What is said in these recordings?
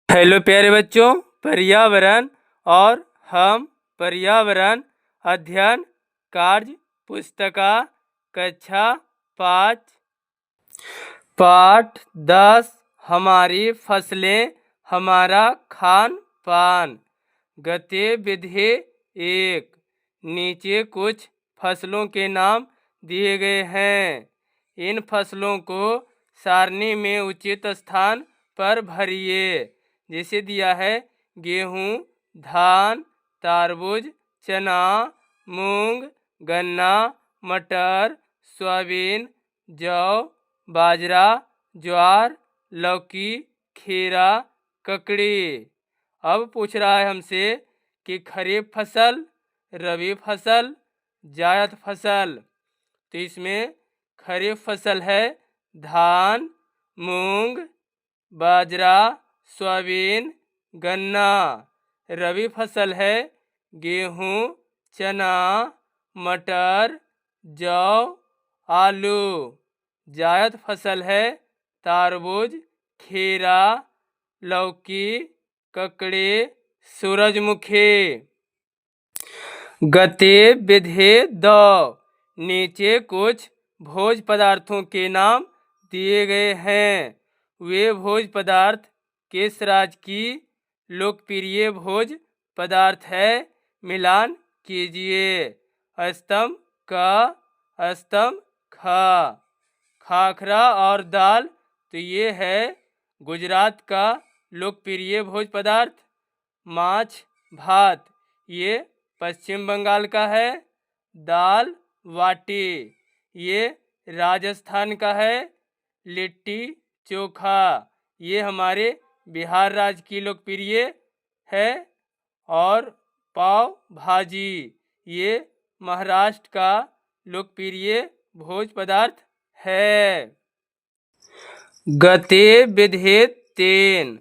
Hello प्यारे बच्चों, पर्यावरण और हम पर्यावरण अध्ययन कार्य पुस्तिका कक्षा 5 पाठ 10 हमारी फसलें हमारा खान पान। गतिविधि 1। नीचे कुछ फसलों के नाम दिए गए हैं। इन फसलों को सारणी में उचित स्थान पर भरिए। जैसे दिया है गेहूं, धान, तरबूज, चना, मूंग, गन्ना, मटर, सोयाबीन, जौ, बाजरा, ज्वार, लौकी, खीरा, ककड़ी। अब पूछ रहा है हमसे कि खरीफ फसल, रबी फसल, जायद फसल। तो इसमें खरीफ फसल है धान, मूंग, बाजरा, सोयाबीन, गन्ना। रबी फसल है गेहूं, चना, मटर, जौ, आलू। जायद फसल है तरबूज, खीरा, लौकी, ककड़ी, सूरजमुखी। गतिविधि 2। नीचे कुछ भोज्य पदार्थों के नाम दिए गए हैं। वे भोज्य पदार्थ किस राज्य की लोकप्रिय भोज्य पदार्थ है? मिलान कीजिए। स्तंभ क, स्तंभ ख। खाखरा और दाल तो ये है गुजरात का लोकप्रिय भोज्य पदार्थ। माछ भात ये पश्चिम बंगाल का है। दाल बाटी ये राजस्थान का है। लिट्टी चोखा ये हमारे बिहार राज्य की लोकप्रिय है। और पाव भाजी ये महाराष्ट्र का लोकप्रिय भोज्य पदार्थ है। गतिविधि 3।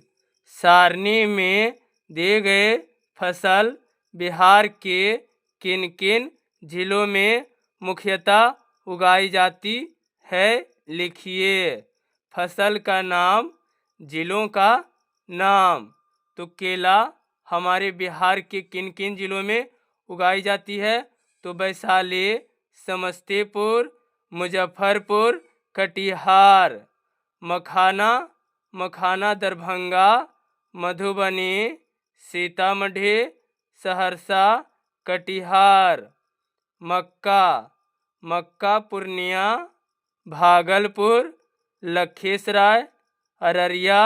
सारणी में दिए गए फसल बिहार के किन किन जिलों में मुख्यतः उगाई जाती है? लिखिए। फसल का नाम, जिलों का नाम। तो केला हमारे बिहार के किन किन जिलों में उगाई जाती है? तो वैशाली, समस्तीपुर, मुजफ्फरपुर, कटिहार। मखाना दरभंगा, मधुबनी, सीतामढ़ी, सहरसा, कटिहार। मक्का पूर्णिया, भागलपुर, लखीसराय, अररिया,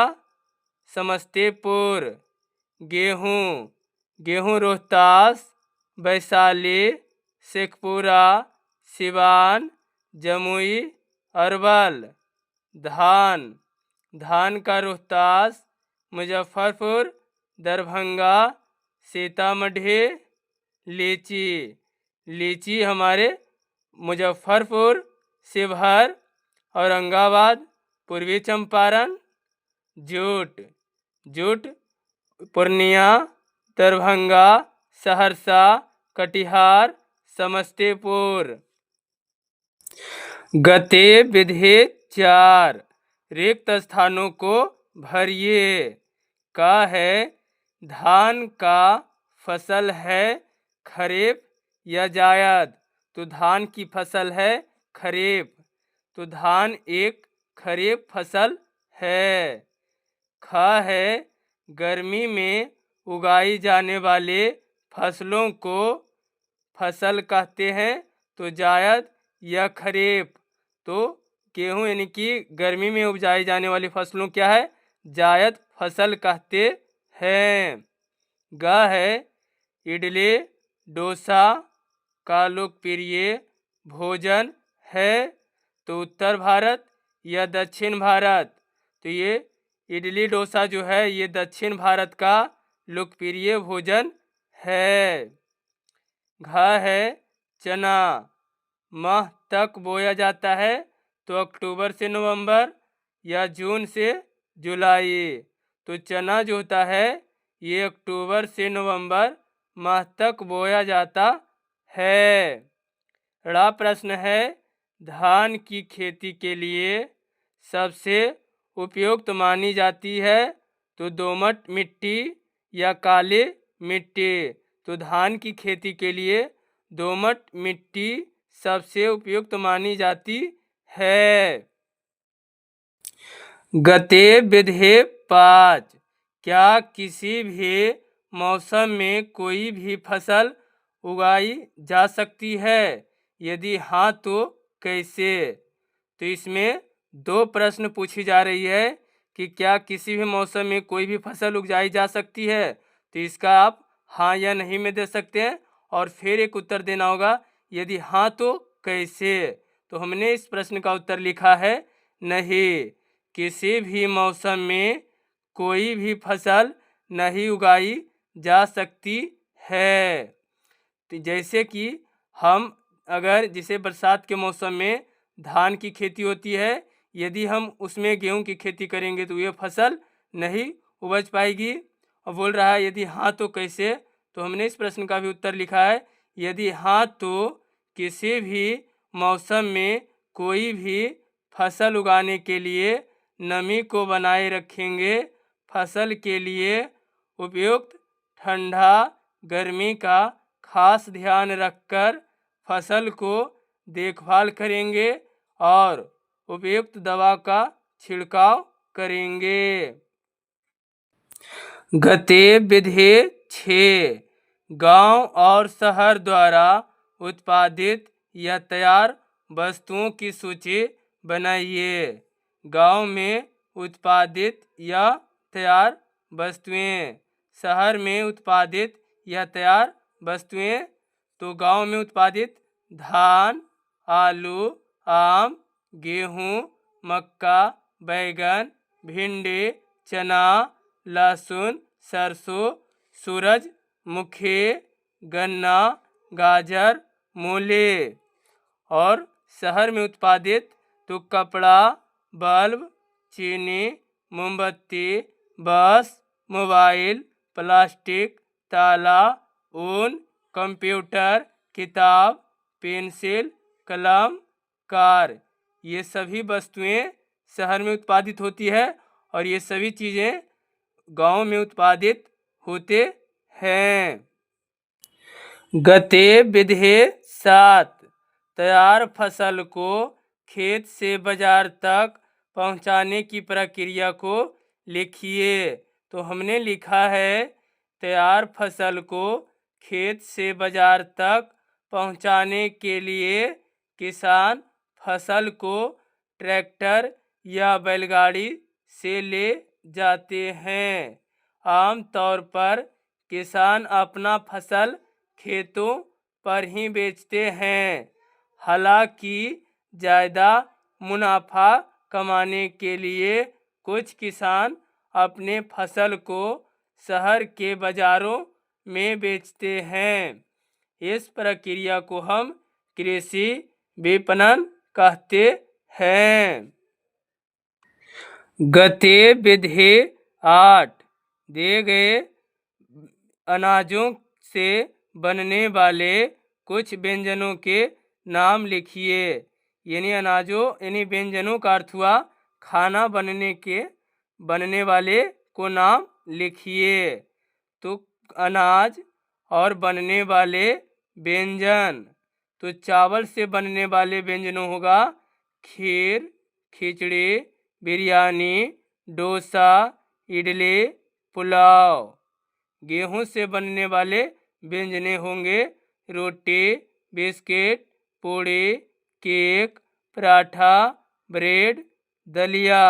समस्तीपुर। गेहूं रोहतास, वैशाली, शेखपुरा, सिवान, जमुई, अरवल। धान का रोहतास, मुजफ्फरपुर, दरभंगा, सीतामढ़ी। लीची हमारे मुजफ्फरपुर, शिवहर, औरंगाबाद, पूर्वी चंपारण। जूट पूर्णिया, दरभंगा, सहरसा, कटिहार, समस्तीपुर। गतिविधि 4। रिक्त स्थानों को भरिए। का है धान का फसल है खरीफ या जायद? तो धान की फसल है खरीफ। तो धान एक खरीफ फसल है। ख है गर्मी में उगाई जाने वाले फसलों को फसल कहते हैं। तो जायद या खरीफ। तो गेहूं यानी कि गर्मी में उपजाई जाने वाली फसलों क्या है? जायद फसल कहते हैं। ग है इडली डोसा का लोकप्रिय भोजन है। तो उत्तर भारत या दक्षिण भारत? तो ये इडली डोसा जो है ये दक्षिण भारत का लोकप्रिय भोजन है। घ है चना, माह तक बोया जाता है। तो अक्टूबर से नवंबर या जून से जुलाई। तो चना जो होता है ये अक्टूबर से नवंबर माह तक बोया जाता है। ड़ा प्रश्न है धान की खेती के लिए सबसे उपयुक्त मानी जाती है? तो दोमट मिट्टी या काली मिट्टी। तो धान की खेती के लिए दोमट मिट्टी सबसे उपयुक्त मानी जाती है। गतिविधि 5। क्या किसी भी मौसम में कोई भी फसल उगाई जा सकती है? यदि हाँ तो कैसे? तो इसमें 2 प्रश्न पूछी जा रही है कि क्या किसी भी मौसम में कोई भी फसल उगाई जा सकती है। तो इसका आप हाँ या नहीं में दे सकते हैं और फिर एक उत्तर देना होगा, यदि हाँ तो कैसे। तो हमने इस प्रश्न का उत्तर लिखा है नहीं, किसी भी मौसम में कोई भी फसल नहीं उगाई जा सकती है। तो जैसे कि हम अगर जैसे बरसात के मौसम में धान की खेती होती है, यदि हम उसमें गेहूं की खेती करेंगे तो ये फसल नहीं उपज पाएगी। और बोल रहा है यदि हाँ तो कैसे, तो हमने इस प्रश्न का भी उत्तर लिखा है, यदि हाँ तो किसी भी मौसम में कोई भी फसल उगाने के लिए नमी को बनाए रखेंगे। फसल के लिए उपयुक्त ठंडा गर्मी का खास ध्यान रखकर फसल को देखभाल करेंगे और उपयुक्त दवा का छिड़काव करेंगे। गतिविधि 6। गांव और शहर द्वारा उत्पादित या तैयार वस्तुओं की सूची बनाइए। गांव में उत्पादित या तैयार वस्तुएं, शहर में उत्पादित या तैयार वस्तुएं। तो गांव में उत्पादित धान, आलू, आम, गेहूं, मक्का, बैगन, भिंडी, चना, लहसुन, सरसों, सूरजमुखी, गन्ना, गाजर, मूली। और शहर में उत्पादित तो कपड़ा, बल्ब, चीनी, मोमबत्ती, बस, मोबाइल, प्लास्टिक, ताला, ऊन, कंप्यूटर, किताब, पेंसिल, कलम, कार। ये सभी वस्तुएं शहर में उत्पादित होती है और ये सभी चीज़ें गांव में उत्पादित होते हैं। गतिविधि 7। तैयार फसल को खेत से बाजार तक पहुंचाने की प्रक्रिया को लिखिए। तो हमने लिखा है तैयार फसल को खेत से बाजार तक पहुंचाने के लिए किसान फसल को ट्रैक्टर या बैलगाड़ी से ले जाते हैं। आमतौर पर किसान अपना फसल खेतों पर ही बेचते हैं। हालांकि ज़्यादा मुनाफा कमाने के लिए कुछ किसान अपने फसल को शहर के बाज़ारों में बेचते हैं। इस प्रक्रिया को हम कृषि विपणन कहते हैं। गतिविधि 8। दिए गए अनाजों से बनने वाले कुछ व्यंजनों के नाम लिखिए। यानी अनाजों यानी व्यंजनों का अर्थ हुआ खाना बनने वाले को नाम लिखिए। तो अनाज और बनने वाले व्यंजन, तो चावल से बनने वाले व्यंजनों होगा खीर, खिचड़ी, बिरयानी, डोसा, इडली, पुलाव। गेहूं से बनने वाले व्यंजने होंगे रोटी, बिस्किट, पूड़ी, केक, पराठा, ब्रेड, दलिया।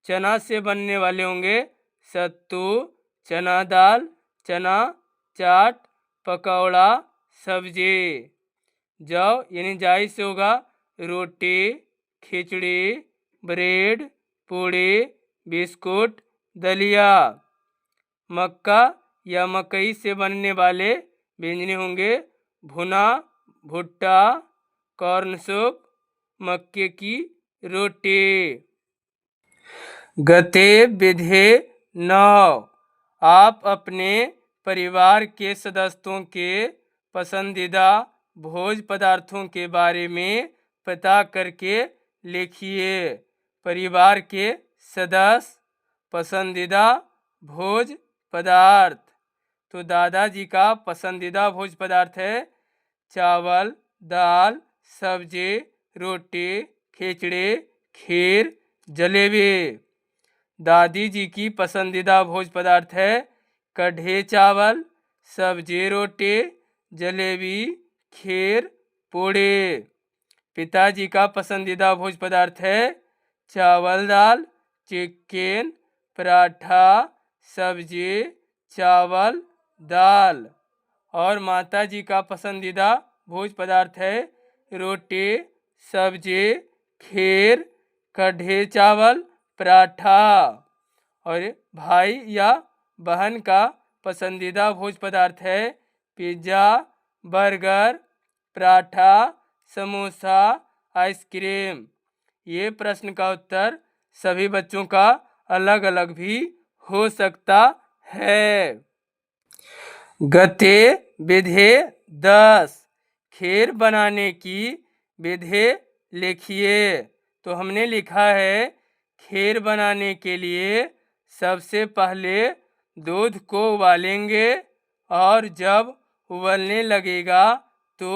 चना से बनने वाले होंगे सत्तू, चना दाल, चना चाट, पकौड़ा, सब्जी। जौ यानी जाई से होगा रोटी, खिचड़ी, ब्रेड, पूड़ी, बिस्कुट, दलिया। मक्का या मकई से बनने वाले व्यंजन होंगे भुना भुट्टा, कॉर्न सूप, मक्के की रोटी। गतिविधि 9। आप अपने परिवार के सदस्यों के पसंदीदा भोज्य पदार्थों के बारे में पता करके लिखिए। परिवार के सदस्य पसंदीदा भोज पदार्थ। तो दादाजी का पसंदीदा भोज पदार्थ है चावल, दाल, सब्जी, रोटी, खिचड़ी, खीर, जलेबी। दादी जी की पसंदीदा भोज पदार्थ है कढ़ी चावल, सब्जी, रोटी, जलेबी, खीर, पूड़ी। पिताजी का पसंदीदा भोज पदार्थ है चावल, दाल, चिकन, पराठा, सब्जी, चावल, दाल। और माता जी का पसंदीदा भोज पदार्थ है रोटी, सब्जी, खीर, कढ़ी चावल, पराठा। और भाई या बहन का पसंदीदा भोज पदार्थ है pizza, burger, paratha, samosa, ice cream. ये प्रश्न का उत्तर सभी बच्चों का अलग अलग भी हो सकता है। गतिविधि 10 खीर बनाने की विधि लिखिए। तो हमने लिखा है खीर बनाने के लिए सबसे पहले दूध को उबालेंगे और जब उबलने लगेगा तो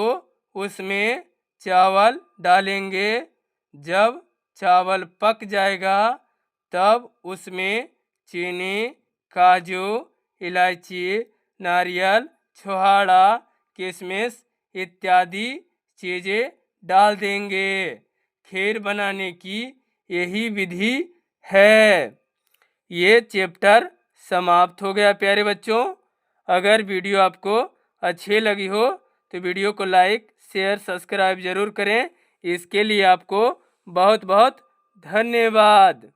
उसमें चावल डालेंगे। जब चावल पक जाएगा तब उसमें चीनी, काजू, इलायची, नारियल, छुहाड़ा, किशमिश इत्यादि चीज़ें डाल देंगे। खीर बनाने की यही विधि है। ये चैप्टर समाप्त हो गया प्यारे बच्चों। अगर वीडियो आपको अच्छी लगी हो तो वीडियो को लाइक, शेयर, सब्सक्राइब ज़रूर करें। इसके लिए आपको बहुत बहुत धन्यवाद।